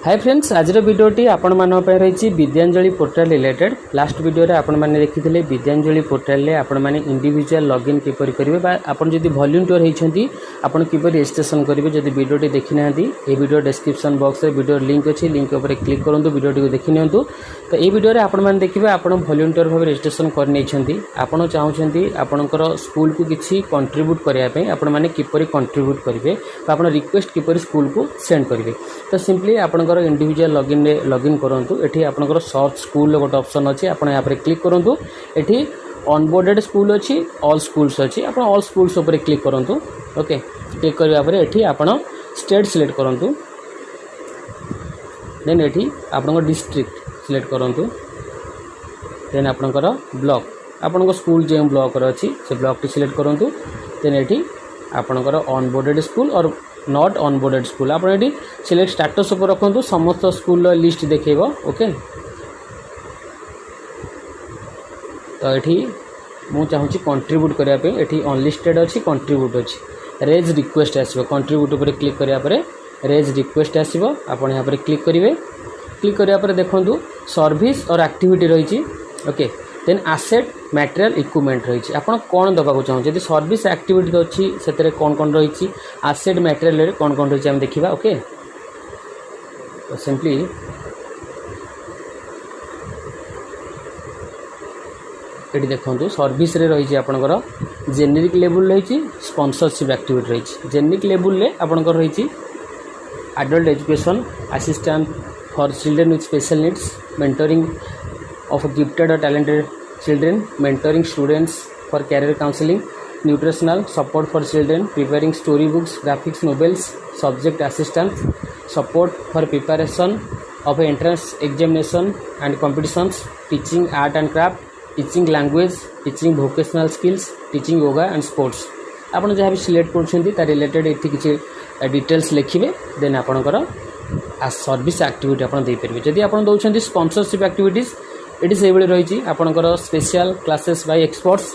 Hi friends, आज भिडियोटी आपण मान रही Vidyanjali portal related. Last video रे आपण माने देखिथिले विद्यांजलि पोर्टाल रे आपण माने इंडिविजुअल लॉगिन किपर करिवे बा आपण जदि वॉलंटियर होइछंती आपण किपर रजिस्ट्रेशन करिवे। जदि वीडियोटी देखि नांती ए वीडियो डिस्क्रिप्शन बॉक्स रे वीडियो लिंक अछि, लिंक ऊपर क्लिक करंतु, वीडियोटी को देखि नियंतु। तो ए वीडियो रे आपण माने देखिबे आपण वॉलंटियर भाबे रजिस्ट्रेशन कर नेछंती, आपण चाहउछंती आपनकर स्कूल को किछि कंट्रीब्यूट करिया पई आपण माने किपर कंट्रीब्यूट करिवे बा आपण रिक्वेस्ट किपर स्कूल को सेंड करिवे। तो सिंपली आपण इंडिविजुअल लॉगिन करंतु। एठी आपनकर सर्च स्कूल गोटे ऑप्शन अछि, आपण यहाँ पर क्लिक करंतु। एठी ऑनबोर्डेड स्कूल अछि, ऑल स्कूल्स अछि, आपण ऑल स्कूल्स ऊपर क्लिक करंतु। ओके, क्लिक करिया पर एठी आपण स्टेट सिलेक्ट करंतु। देन एठी आपनकर डिस्ट्रिक्ट सिलेक्ट करंतु। देन आपनकर ब्लॉक, आपनकर स्कूल जे ब्लॉक रे अछि से ब्लॉक टी सिलेक्ट करंतु। देन एठी आपनकर ऑनबोर्डेड स्कूल और नॉट ऑनबोर्डेड स्कूल आप सिलेक्ट स्टेटस ऊपर रखु, समस्त स्कूल लिस्ट देखेबो। ओके, तो ये मु चाहूँगी कंट्रीब्यूट करने, ये अनलिस्टेड अच्छी कंट्रीब्यूट अच्छी रेज रिक्वेस्ट आसो। कंट्रीब्यूट पर क्लिक कराया रेज रिक्वेस्ट आसो, आप यहाँ पर क्लिक करेंगे। क्लिक कराया देखूँ सर्विस और एक्टिविटी रही। Okay, then asset material equipment रही। आप कौन दबाक चाहूँ, जब सर्विस एक्टिविटी अच्छी से कौन कौन रही, आसेट मटेरियल कौन कौन रही देखा। ओके, तो सिंपली ये देखो सर्विस रही आपंकर जेनेरिक लेवल रही, स्पॉन्सरशिप एक्टिविटी रही। जेनेरिक लेवल रे आपंकर रही adult education assistant for children with special needs, mentoring of gifted or talented children, mentoring students for career counseling, nutritional support for children, preparing storybooks, graphics novels, subject assistance, support for preparation of entrance examination and competitions, teaching art and craft, teaching language, teaching vocational skills, teaching yoga and sports। आपन जहाँ भी select कर related ये किसी details लिखिए। Then आपणकर service activity आप देपारे। जदि आप दौरान स्पॉन्सरशिप एक्टिविटीज ये से रही आपंकर स्पेशल क्लासेस बाय एक्सपर्ट्स,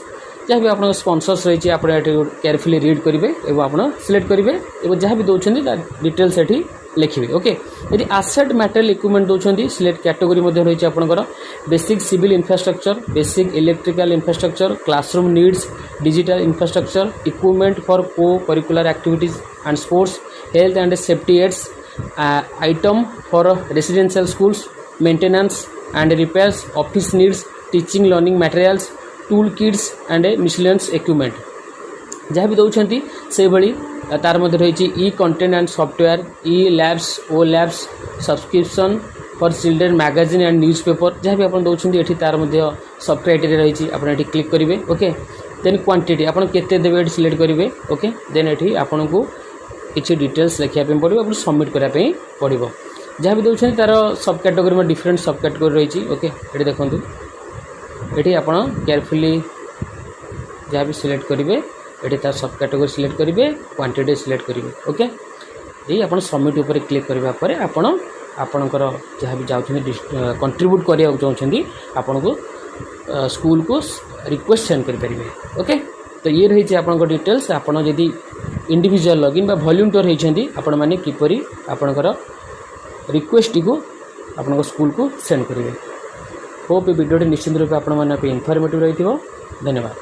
जहाँ भी आप स्पॉन्सर्स रही आप केयरफुली रीड करेंगे और आप सिलेक्ट करेंगे और जहाँ भी दौरान डिटेल्स ये लिखिए। ओके, यदि आसेट मटेरियल इक्विपमेंट दौरान सिलेक्ट कैटेगरी रही आपंकर basic civil infrastructure, basic electrical infrastructure, classroom needs, digital infrastructure, equipment for co curricular activities and sports, health and safety aids, item for residential schools, maintenance and repairs, office needs, teaching learning materials, tool kits and miscellaneous equipment। जहाँ भी दौरान से भाई तार मध्य रही e content and software, e labs, o labs, subscription for children magazine and newspaper, जहाँ भी आप दौरान ये तार मध्य सब क्राइटेरिया रही आप क्लिक करेंगे। ओके, देन क्वांटिटी आप केते देवे ये सिलेक्ट करेंगे। ओके, देन ये आपन को किसी डिटेल्स लिखापी पड़ो, आप सबमिट करापी पड़ो। जहाँ भी दौरान तार सब कैटेगरी में डिफरेंट सब कैटेगरी रही। ओके, ये देखो ये आप केयरफुली जहाँ भी सिलेक्ट करेंगे ये तार सब कैटेगरी सिलेक्ट करेंगे, क्वांटिटी सिलेक्ट करेंगे। ओके, ये आप सबमिट ऊपर क्लिक करने आपणकर जहाँ भी जाऊँ कंट्रीब्यूट करने चाहते आपन को स्कूल को रिक्वेस्ट सेंड करेंगे। ओके, तो ये रही आपन डिटेल्स। आपड़ जदि इंडिविजुअल लॉगिन बा वॉलंटियर होती आपण मैंने किपरि आपणकर रिक्वेस्ट को आपन स्कूल को सेंड करेंगे। होप ये वीडियो निश्चित रूप में आप इनफॉर्मेटिव रही। धन्यवाद।